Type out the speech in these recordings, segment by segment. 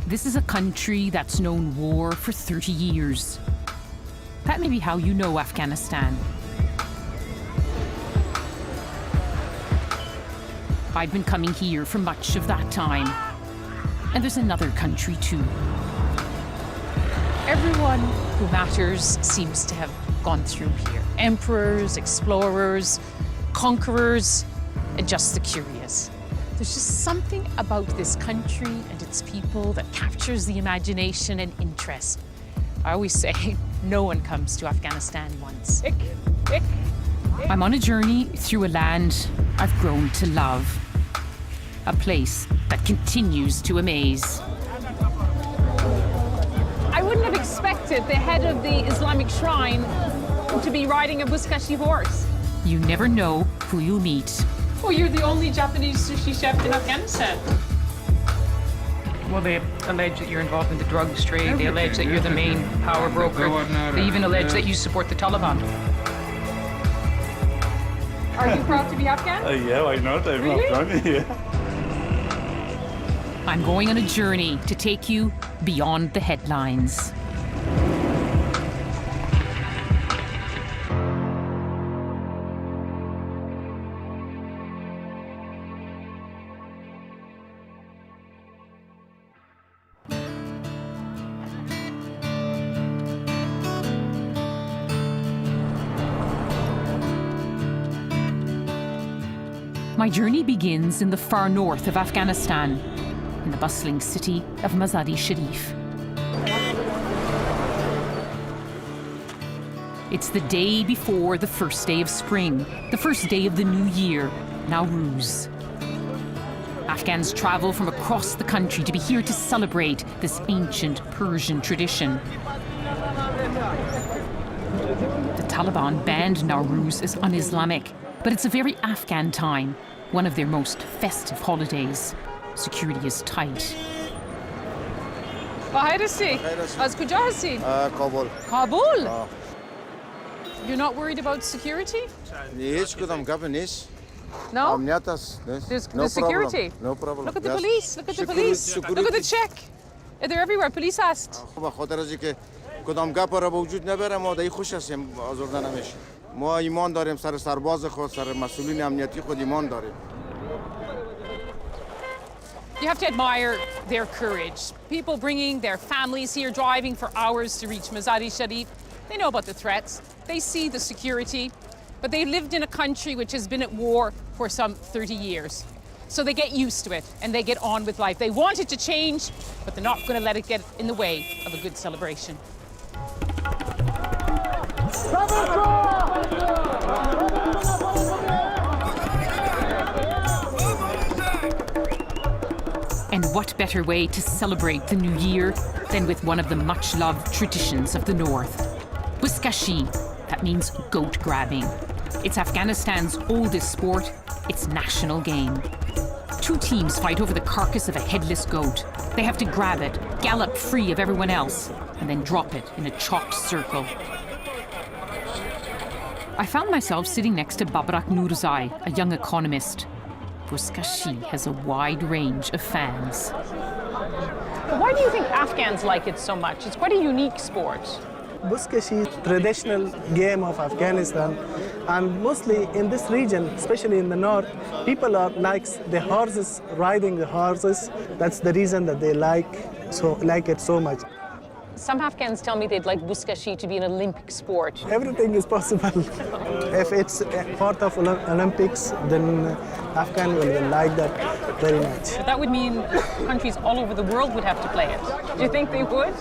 This is a country that's known war for 30 years. That may be how you know Afghanistan. I've been coming here for much of that time. And there's another country too. Everyone who matters seems to have gone through here. Emperors, explorers, conquerors, and just the curious. There's just something about this country and its people that captures the imagination and interest. I always say, no one comes to Afghanistan once. I'm on a journey through a land I've grown to love. A place that continues to amaze. I wouldn't have expected the head of the Islamic shrine to be riding a Buzkashi horse. You never know who you'll meet. Oh, you're the only Japanese sushi chef in Afghanistan. Well, they allege that you're involved in the drugs trade. They allege that you're the main power broker. They even allege that you support the Taliban. Are you proud to be Afghan? Yeah, why not? I'm Really? Afghan, yeah. I'm going on a journey to take you beyond the headlines. My journey begins in the far north of Afghanistan, in the bustling city of Mazar-e-Sharif. It's the day before the first day of spring, the first day of the new year, Nowruz. Afghans travel from across the country to be here to celebrate this ancient Persian tradition. The Taliban banned Nowruz as un-Islamic, but it's a very Afghan time, one of their most festive holidays. Security is tight. Kabul. Kabul? You're not worried about security? No? There's security. No problem. Look at the police. Look at the police. Look at the check. They're everywhere. Police asked. ما ایمان داریم سر سرباز خود سر مسئولین امنیتی خود ایمان داریم. You have to admire their courage. People bringing their families here, driving for hours to reach Mazar-e-Sharif. They know about the threats. They see the security. But they lived in a country which has been at war for some 30 years. So they get used to it and they get on with life. They want it to change, but they're not going to let it get in the way of a good celebration. And what better way to celebrate the new year than with one of the much-loved traditions of the north? Buzkashi, that means goat grabbing. It's Afghanistan's oldest sport, its national game. Two teams fight over the carcass of a headless goat. They have to grab it, gallop free of everyone else, and then drop it in a chalked circle. I found myself sitting next to Babrak Nurzai, a young economist. Buzkashi has a wide range of fans. Why do you think Afghans like it so much? It's quite a unique sport. Buzkashi is traditional game of Afghanistan, and mostly in this region, especially in the north, people likes the horses, riding the horses. That's the reason that they like it so much. Some Afghans tell me they'd like Buzkashi to be an Olympic sport. Everything is possible. If it's part of Olympics, then Afghan will like that very much. But that would mean countries all over the world would have to play it. Do you think they would?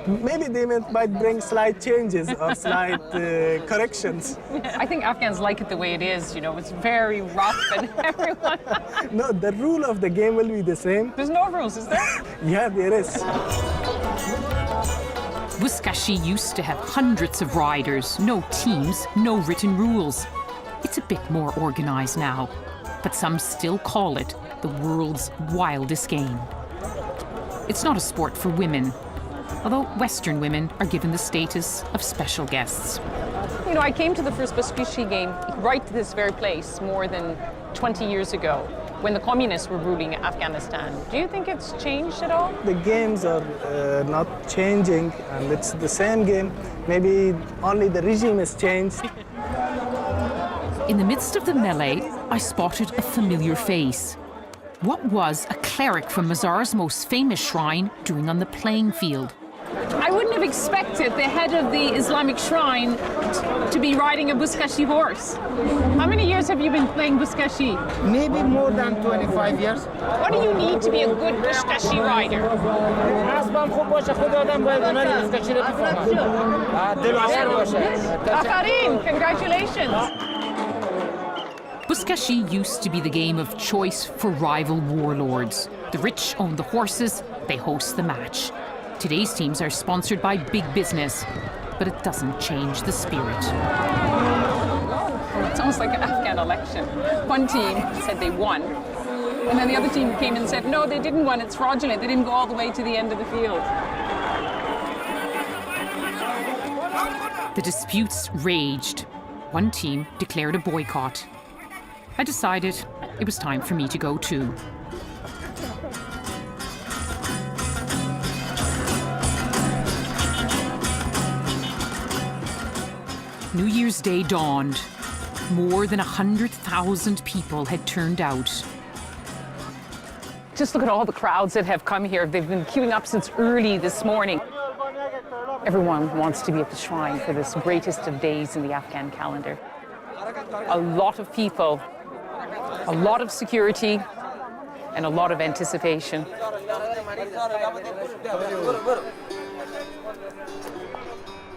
Maybe they might bring slight changes or slight corrections. I think Afghans like it the way it is, you know, it's very rough and everyone... No, the rule of the game will be the same. There's no rules, is there? Yeah, there is. Buzkashi used to have hundreds of riders, no teams, no written rules. It's a bit more organized now, but some still call it the world's wildest game. It's not a sport for women, although Western women are given the status of special guests. You know, I came to the first Buzkashi game right to this very place more than 20 years ago. when the communists were ruling Afghanistan. Do you think it's changed at all? The games are not changing, and it's the same game. Maybe only the regime has changed. In the midst of the melee, I spotted a familiar face. What was a cleric from Mazar's most famous shrine doing on the playing field? I wouldn't have expected the head of the Islamic shrine to be riding a Buzkashi horse. How many years have you been playing Buzkashi? Maybe more than 25 years. What do you need to be a good Buzkashi rider? Afarin, congratulations. Buzkashi used to be the game of choice for rival warlords. The rich own the horses, they host the match. Today's teams are sponsored by big business, but it doesn't change the spirit. It's almost like an Afghan election. One team said they won, and then the other team came and said, no, they didn't win, it's fraudulent. They didn't go all the way to the end of the field. The disputes raged. One team declared a boycott. I decided it was time for me to go too. New Year's Day dawned. More than 100,000 people had turned out. Just look at all the crowds that have come here. They've been queuing up since early this morning. Everyone wants to be at the shrine for this greatest of days in the Afghan calendar. A lot of people, a lot of security, and a lot of anticipation.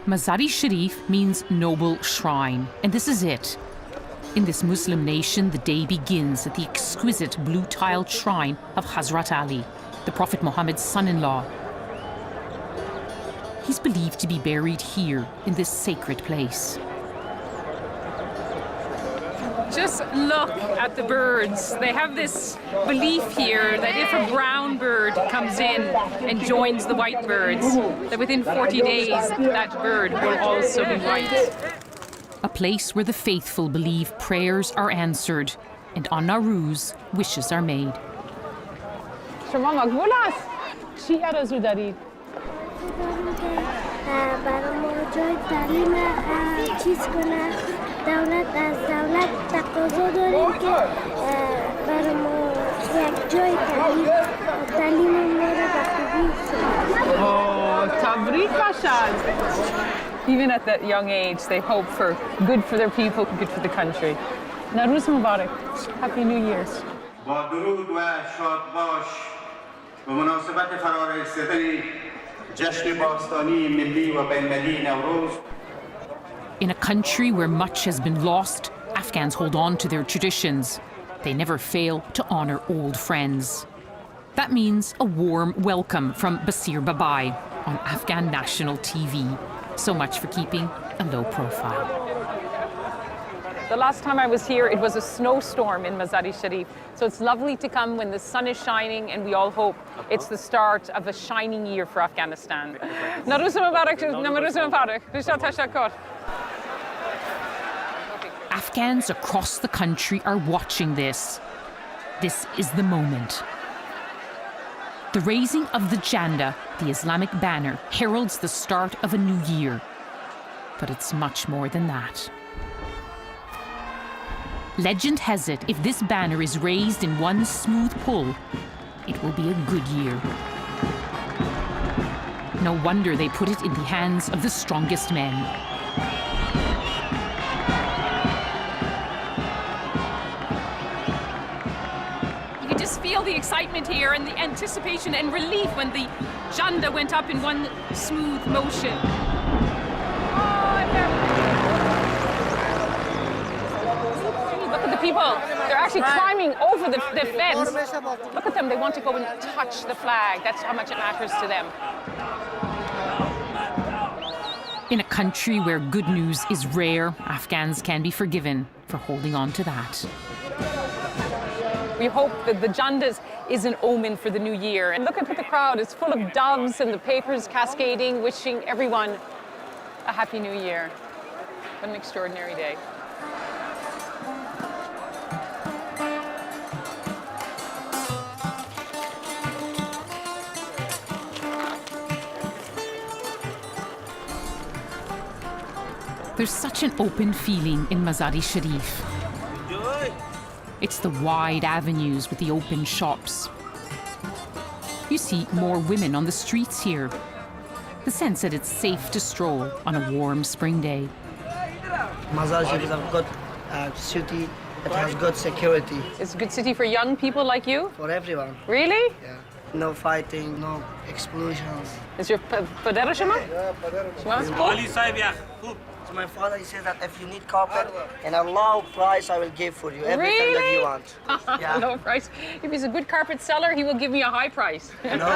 Mazar-e Sharif means noble shrine, and this is it. In this Muslim nation, the day begins at the exquisite blue-tiled shrine of Hazrat Ali, the Prophet Muhammad's son-in-law. He's believed to be buried here in this sacred place. Just look at the birds. They have this belief here that if a brown bird comes in and joins the white birds, that within 40 days that bird will also be white. A place where the faithful believe prayers are answered and on Nowruz, wishes are made. شما مقبول است؟ چی آرزو دارید؟ برای جای تعلیم چیز کنه دولت از دولت تقاضا داریم که برای ما یک جای تعلیم ما رو به خوبی تبریک باشد. Even at that young age, they hope for good for their people, good for the country. Nowruz Mubarak. Happy New Year's. با درود و شاد باش به مناسبت فرارسیدن جشن باستانی ملی و بین‌المللی نوروز. In a country where much has been lost, Afghans hold on to their traditions. They never fail to honor old friends. That means a warm welcome from Basir Babai on Afghan national TV. So much for keeping a low profile. The last time I was here, it was a snowstorm in Mazar-e Sharif. So it's lovely to come when the sun is shining, and we all hope it's the start of a shining year for Afghanistan. Nowruz Mubarak, Nowruz Mubarak. Rishad Tashakkur. Afghans across the country are watching this. This is the moment. The raising of the Janda, the Islamic banner, heralds the start of a new year. But it's much more than that. Legend has it, if this banner is raised in one smooth pull, it will be a good year. No wonder they put it in the hands of the strongest men. You could just feel the excitement here and the anticipation and relief when the Janda went up in one smooth motion. Look at the people. They're actually climbing over the fence. Look at them. They want to go and touch the flag. That's how much it matters to them. In a country where good news is rare, Afghans can be forgiven for holding on to that. We hope that the Jandas is an omen for the new year. And look at the crowd. It's full of doves and the papers cascading, wishing everyone a happy new year. What an extraordinary day. There's such an open feeling in Mazar-e Sharif. It's the wide avenues with the open shops. You see more women on the streets here. The sense that it's safe to stroll on a warm spring day. Mazar-e Sharif is a good city. It has good security. It's a good city for young people like you? For everyone. Really? Yeah. No fighting, no explosions. Is your padera shema? So my father, he says that if you need carpet, and a low price I will give for you everything that you want. Yeah. Low price. If he's a good carpet seller, he will give me a high price. No.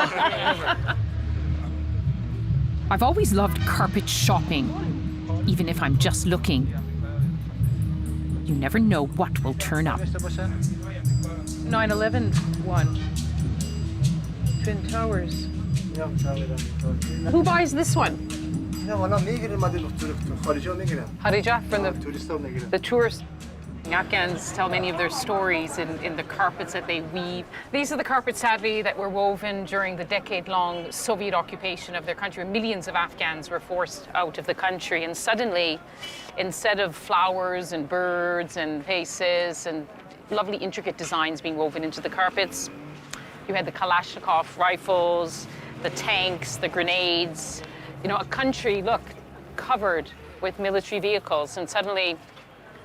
I've always loved carpet shopping, even if I'm just looking. You never know what will turn up. 9/11 one. Twin Towers. Who buys this one? Harija from the tourists. Afghans tell many of their stories in the carpets that they weave. These are the carpets, sadly, that were woven during the decade-long Soviet occupation of their country. Millions of Afghans were forced out of the country, and suddenly, instead of flowers and birds and faces and lovely intricate designs being woven into the carpets, you had the Kalashnikov rifles, the tanks, the grenades. You know, a country, look, covered with military vehicles, and suddenly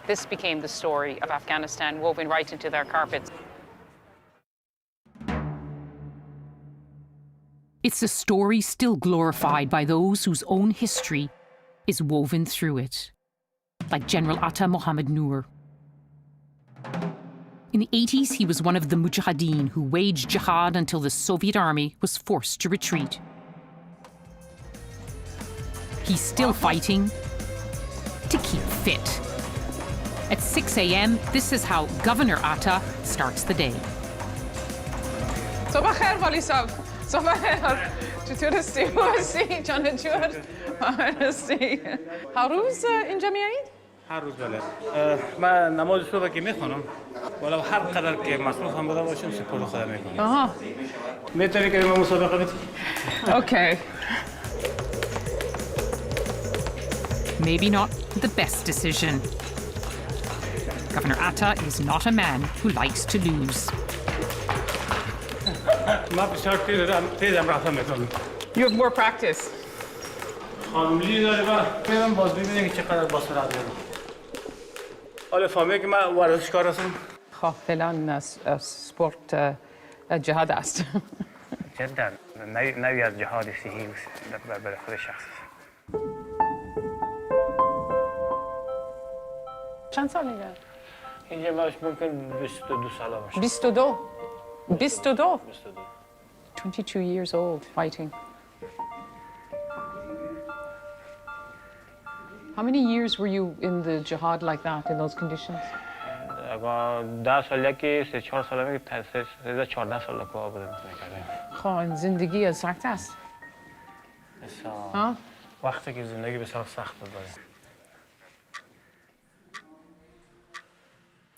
this became the story of Afghanistan, woven right into their carpets. It's a story still glorified by those whose own history is woven through it, like General Atta Mohammed Noor. In the 80s, he was one of the mujahideen who waged jihad until the Soviet army was forced to retreat. He's still fighting to keep fit. At 6 a.m., this is how Governor Atta starts the day. صباح خير والی صاحب. صباح خیر. چطور هستی؟ هستی؟ جان جور؟ هستی؟ هر روز اینجا میایید؟ هر روز بله. من نماز صبح که میخونم، ولی هر قدر که مصروف هم بودم باشم سپورت خدا میکنم. آها. میتونی که من مسابقه بدی؟ Okay. Maybe not the best decision. Governor Atta is not a man who likes to lose. من بسیار تیزم رفتم میکنم. You have more practice. خانم لی داره و میرم باز ببینیم که چقدر با سرعت دارم. حالا فهمیه که من ورزشکار هستم. خب فعلا سپورت جهاد است. جدا نوعی از جهاد صحیح برای خود شخص. چند سالگه؟ اینجا باش ممکن 22 ساله باشه. 22. 22. 22 years old fighting. How many years were you in the jihad like that, in those conditions? 10 ساله که 3-4 ساله که 14 ساله که بودم میکردم. خب این زندگی سخت است. وقتی که زندگی بسیار سخت بود.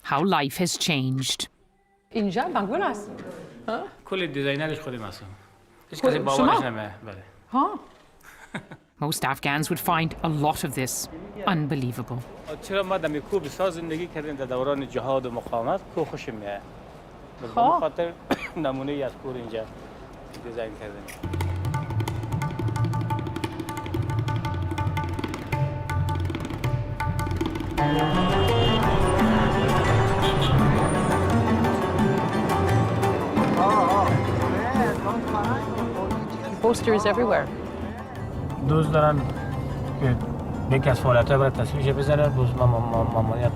How life has changed. اینجا بنگول است. کل دیزاینرش خودم هستم. هیچ کسی باورش نمیه. بله. ها. Most Afghans would find a lot of this unbelievable. چرا ما در کوه بسیار زندگی کردیم در دوران جهاد و مقاومت کوه خوشم میاد. به خاطر نمونه ای از کوه اینجا دیزاین کردیم. Posters everywhere. دوست دارن که یکی از فعالیت‌ها برای تصویرش بزنن، روز مامانیت